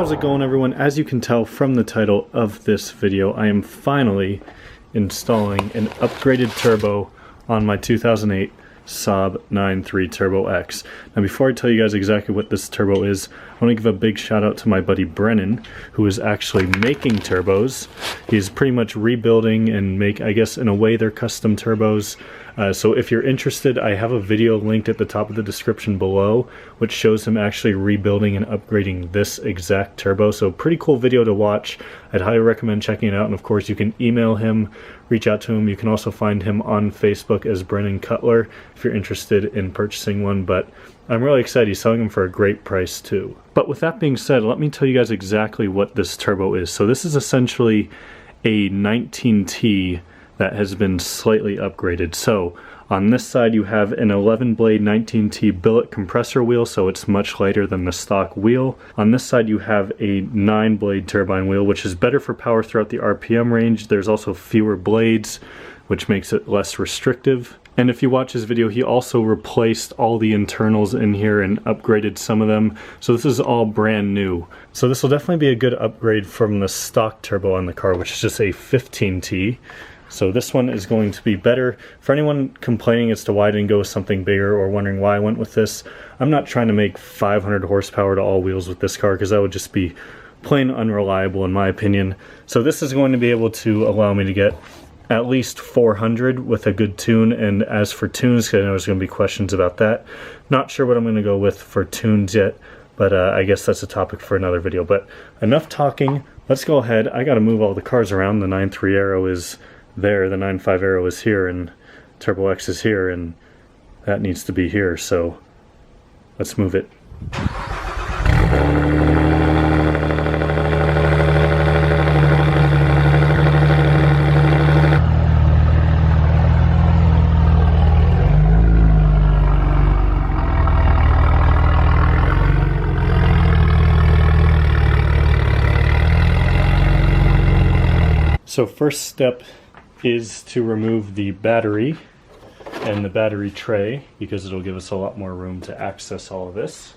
How's it going, everyone? As you can tell from the title of this video, I am finally installing an upgraded turbo on my 2008 Saab 9.3 Turbo X. Now before I tell you guys exactly what this turbo is, I want to give a big shout out to my buddy Brennan, who is actually making turbos. He's pretty much rebuilding and I guess in a way they're custom turbos. So if you're interested, I have a video linked at the top of the description below, which shows him actually rebuilding and upgrading this exact turbo. So pretty cool video to watch. I'd highly recommend checking it out. And of course, you can email him, reach out to him. You can also find him on Facebook as Brennan Cutler if you're interested in purchasing one. But I'm really excited. He's selling them for a great price too. But with that being said, let me tell you guys exactly what this turbo is. So this is essentially a 19T that has been slightly upgraded. So on this side you have an 11 blade 19T billet compressor wheel, so it's much lighter than the stock wheel. On this side you have a 9 blade turbine wheel, which is better for power throughout the RPM range. There's also fewer blades, which makes it less restrictive. And if you watch his video, he also replaced all the internals in here and upgraded some of them. So this is all brand new. So this will definitely be a good upgrade from the stock turbo on the car, which is just a 15T. So this one is going to be better. For anyone complaining as to why I didn't go with something bigger or wondering why I went with this, I'm not trying to make 500 horsepower to all wheels with this car because that would just be plain unreliable in my opinion. So this is going to be able to allow me to get at least 400 with a good tune. And as for tunes, because I know there's going to be questions about that, not sure what I'm going to go with for tunes yet, but I guess that's a topic for another video. But enough talking, let's go ahead. I got to move all the cars around. The 9.3 Aero is there, the 9.5 Aero is here, and Turbo X is here, and that needs to be here, so let's move it. So first step is to remove the battery and the battery tray because it'll give us a lot more room to access all of this.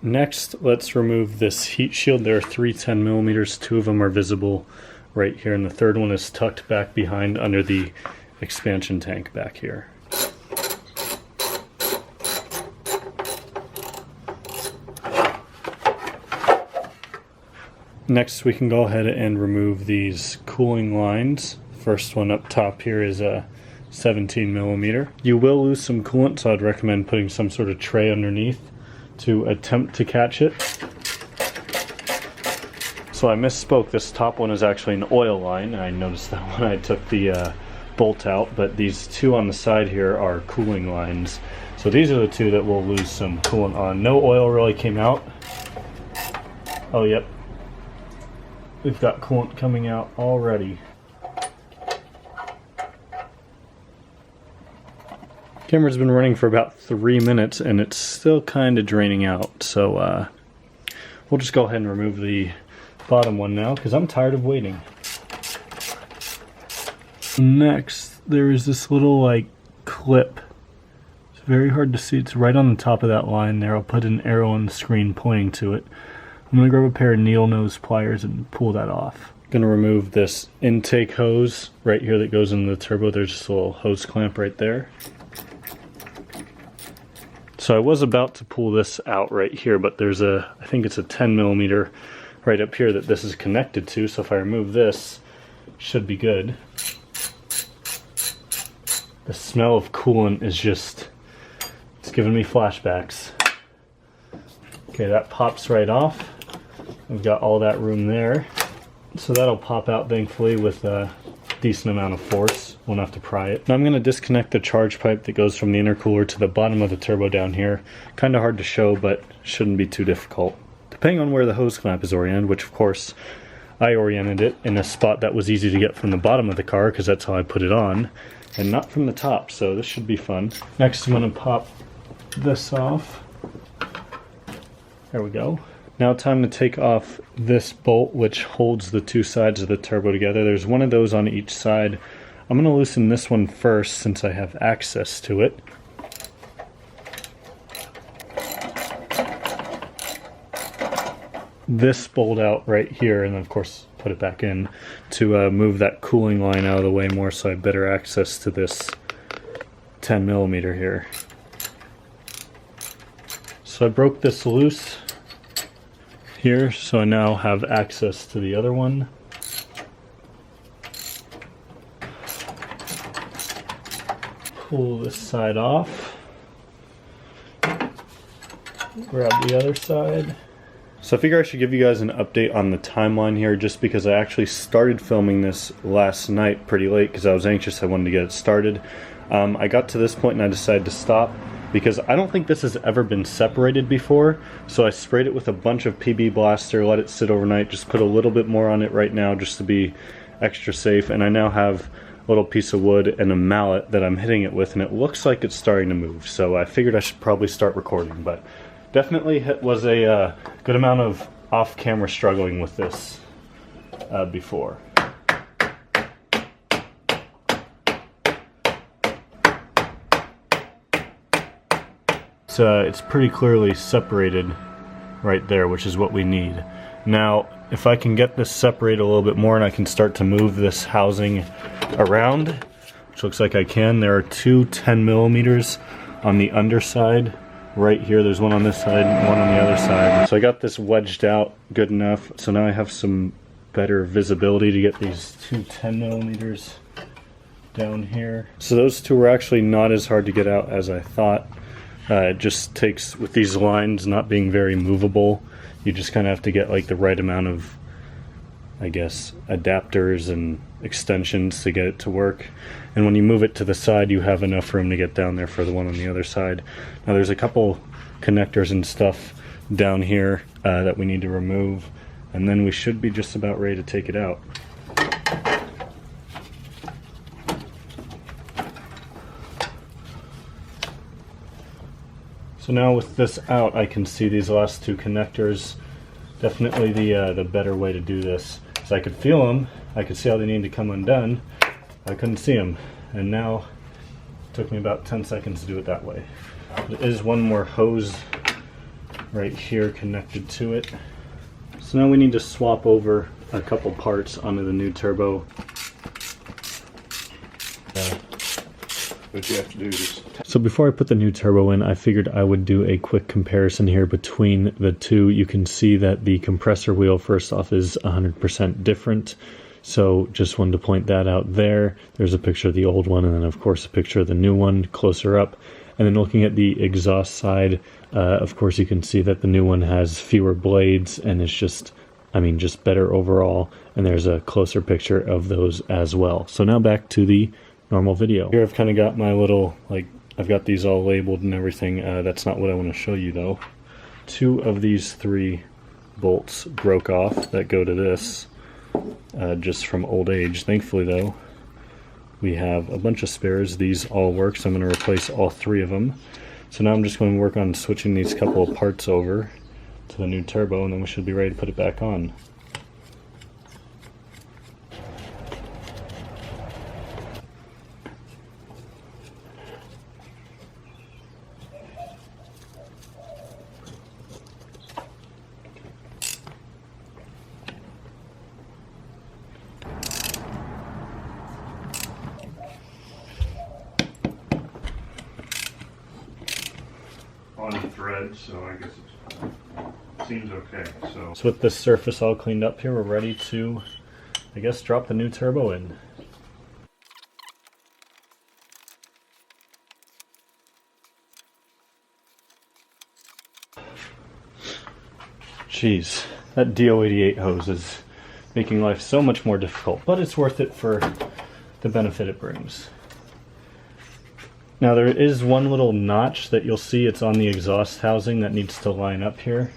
Next, let's remove this heat shield. There are 3 10mm, 2 of them are visible right here, and the third one is tucked back behind under the expansion tank back here. Next, we can go ahead and remove these cooling lines. First one up top here is a 17mm. You will lose some coolant, so I'd recommend putting some sort of tray underneath to attempt to catch it. So I misspoke, this top one is actually an oil line. I noticed that when I took the bolt out, but these 2 on the side here are cooling lines. So these are the 2 that we'll lose some coolant on. No oil really came out. Oh yep, we've got coolant coming out already. Camera's been running for about 3 minutes and it's still kind of draining out, so we'll just go ahead and remove the bottom one now because I'm tired of waiting. Next, there is this little like clip. It's very hard to see. It's right on the top of that line there. I'll put an arrow on the screen pointing to it. I'm going to grab a pair of needle nose pliers and pull that off. I'm going to remove this intake hose right here that goes in the turbo. There's just a little hose clamp right there. So I was about to pull this out right here, but there's I think it's a 10mm right up here that this is connected to, so if I remove this, it should be good. The smell of coolant is just, it's giving me flashbacks. Okay, that pops right off. We've got all that room there. So that'll pop out thankfully with a decent amount of force. Won't have to pry it. Now I'm going to disconnect the charge pipe that goes from the intercooler to the bottom of the turbo down here. Kind of hard to show, but shouldn't be too difficult. depending on where the hose clamp is oriented, which of course I oriented it in a spot that was easy to get from the bottom of the car because that's how I put it on, and not from the top, so this should be fun. Next I'm going to pop this off. There we go. Now time to take off this bolt which holds the two sides of the turbo together. There's one of those on each side. I'm going to loosen this one first since I have access to it. This bolt out right here, and then of course put it back in to move that cooling line out of the way more so I have better access to this 10mm here. So I broke this loose here, so I now have access to the other one. Pull this side off. Grab the other side. So I figure I should give you guys an update on the timeline here, just because I actually started filming this last night pretty late because I was anxious. I wanted to get it started. I got to this point and I decided to stop because I don't think this has ever been separated before. So I sprayed it with a bunch of PB Blaster, let it sit overnight, just put a little bit more on it right now just to be extra safe. And I now have a little piece of wood and a mallet that I'm hitting it with, and it looks like it's starting to move. So I figured I should probably start recording, but definitely was a good amount of off-camera struggling with this before. So it's pretty clearly separated right there, which is what we need. Now, if I can get this separated a little bit more and I can start to move this housing around, which looks like I can, there are two 10mm on the underside. Right here, there's one on this side and one on the other side. So I got this wedged out good enough, so now I have some better visibility to get these two 10mm down here. So those two were actually not as hard to get out as I thought. It just takes, with these lines not being very movable, you just kind of have to get like the right amount of, I guess, adapters and extensions to get it to work. And when you move it to the side, you have enough room to get down there for the one on the other side. Now there's a couple connectors and stuff down here that we need to remove, and then we should be just about ready to take it out. So now with this out, I can see these last two connectors. Definitely the better way to do this. So I could feel them, I could see how they need to come undone. I couldn't see them, and now it took me about 10 seconds to do it that way. There is one more hose right here connected to it. So now we need to swap over a couple parts onto the new turbo. What you have to do is... So before I put the new turbo in, I figured I would do a quick comparison here between the two. You can see that the compressor wheel, first off, is 100% different. So just wanted to point that out there. There's a picture of the old one, and then of course a picture of the new one closer up. And then looking at the exhaust side, of course you can see that the new one has fewer blades and it's just, I mean, just better overall. And there's a closer picture of those as well. So now back to the normal video. Here I've kind of got my little, like, I've got these all labeled and everything. That's not what I want to show you though. Two of these three bolts broke off that go to this. Just from old age. Thankfully though, we have a bunch of spares. These all work, so I'm going to replace all three of them. So now I'm just going to work on switching these couple of parts over to the new turbo, and then we should be ready to put it back on. On thread, so I guess it seems okay. So with this surface all cleaned up here, we're ready to, I guess, drop the new turbo in. Jeez, that DO88 hose is making life so much more difficult, but it's worth it for the benefit it brings. Now there is one little notch that you'll see, it's on the exhaust housing that needs to line up here.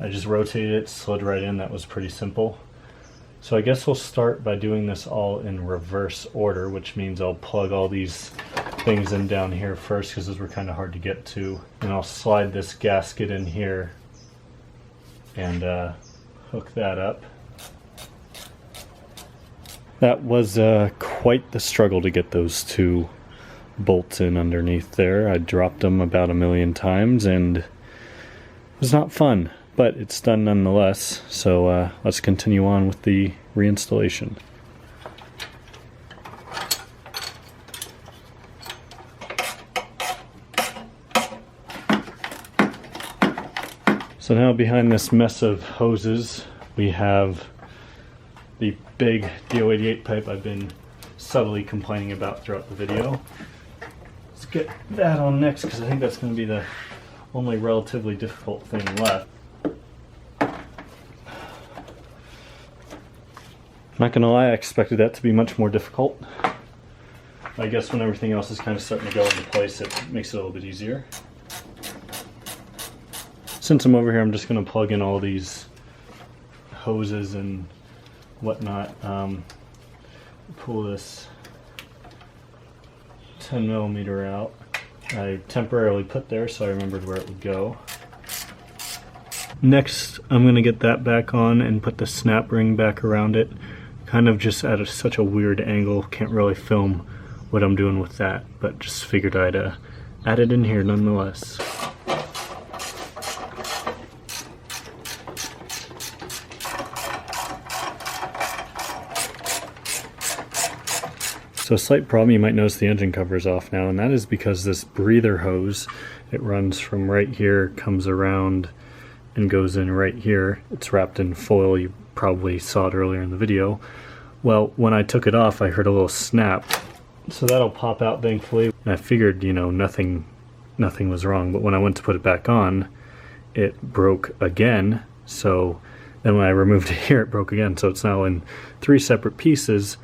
I just rotated it, slid right in. That was pretty simple. So I guess we'll start by doing this all in reverse order, which means I'll plug all these things in down here first because those were kind of hard to get to. And I'll slide this gasket in here and hook that up. That was quite the struggle to get those two bolts in underneath there. I dropped them about 1,000,000 times and it was not fun. But it's done nonetheless, so let's continue on with the reinstallation. So now behind this mess of hoses, we have the big DO88 pipe I've been subtly complaining about throughout the video. Let's get that on next because I think that's going to be the only relatively difficult thing left. Not gonna lie, I expected that to be much more difficult. I guess when everything else is kind of starting to go into place, it makes it a little bit easier. Since I'm over here, I'm just gonna plug in all these hoses and whatnot. Pull this 10mm out. I temporarily put there so I remembered where it would go. Next, I'm gonna get that back on and put the snap ring back around it. Kind of just at such a weird angle, can't really film what I'm doing with that, but just figured I'd add it in here nonetheless. So a slight problem, you might notice the engine cover is off now, and that is because this breather hose, it runs from right here, comes around, and goes in right here. It's wrapped in foil. You probably saw it earlier in the video. Well, when I took it off, I heard a little snap. So that'll pop out, thankfully. And I figured, you know, nothing was wrong. But when I went to put it back on, it broke again. So then when I removed it here, it broke again. So it's now in 3 separate pieces.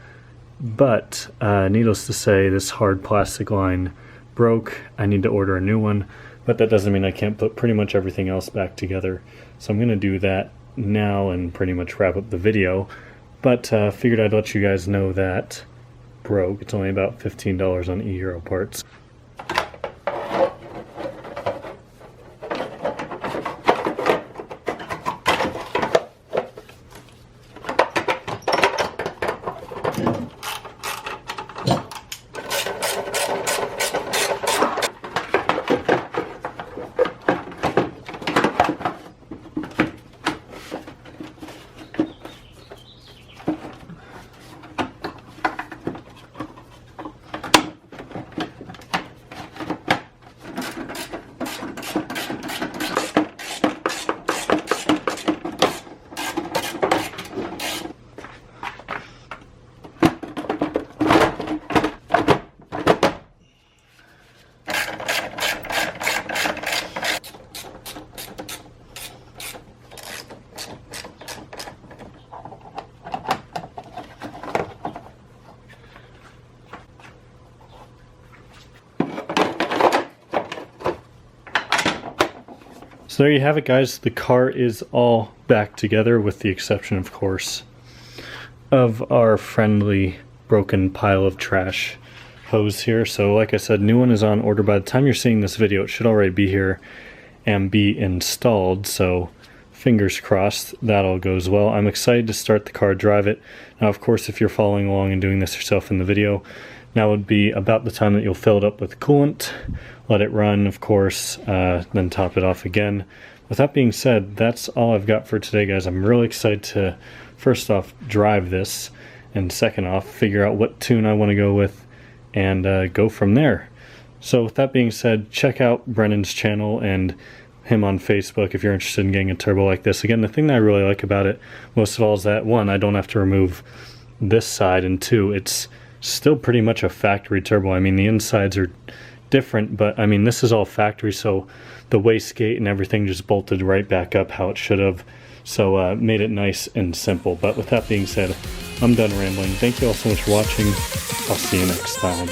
But needless to say, this hard plastic line broke. I need to order a new one. But that doesn't mean I can't put pretty much everything else back together. So I'm going to do that now and pretty much wrap up the video. But figured I'd let you guys know that broke. It's only about $15 on eEuro parts. So there you have it, guys. The car is all back together with the exception, of course, of our friendly broken pile of trash hose here. So like I said, new one is on order. By the time you're seeing this video, it should already be here and be installed. So fingers crossed that all goes well. I'm excited to start the car, drive it. Now, of course, if you're following along and doing this yourself in the video, now would be about the time that you'll fill it up with coolant, let it run, of course, then top it off again. With that being said, that's all I've got for today, guys. I'm really excited to, first off, drive this, and second off, figure out what tune I want to go with, and go from there. So with that being said, check out Brennan's channel and him on Facebook if you're interested in getting a turbo like this. Again, the thing that I really like about it most of all is that, one, I don't have to remove this side, and two, it's still pretty much a factory turbo. I mean, the insides are different, but I mean, this is all factory, so the wastegate and everything just bolted right back up how it should have. So made it nice and simple. But with that being said, I'm done rambling. Thank you all so much for watching. I'll see you next time.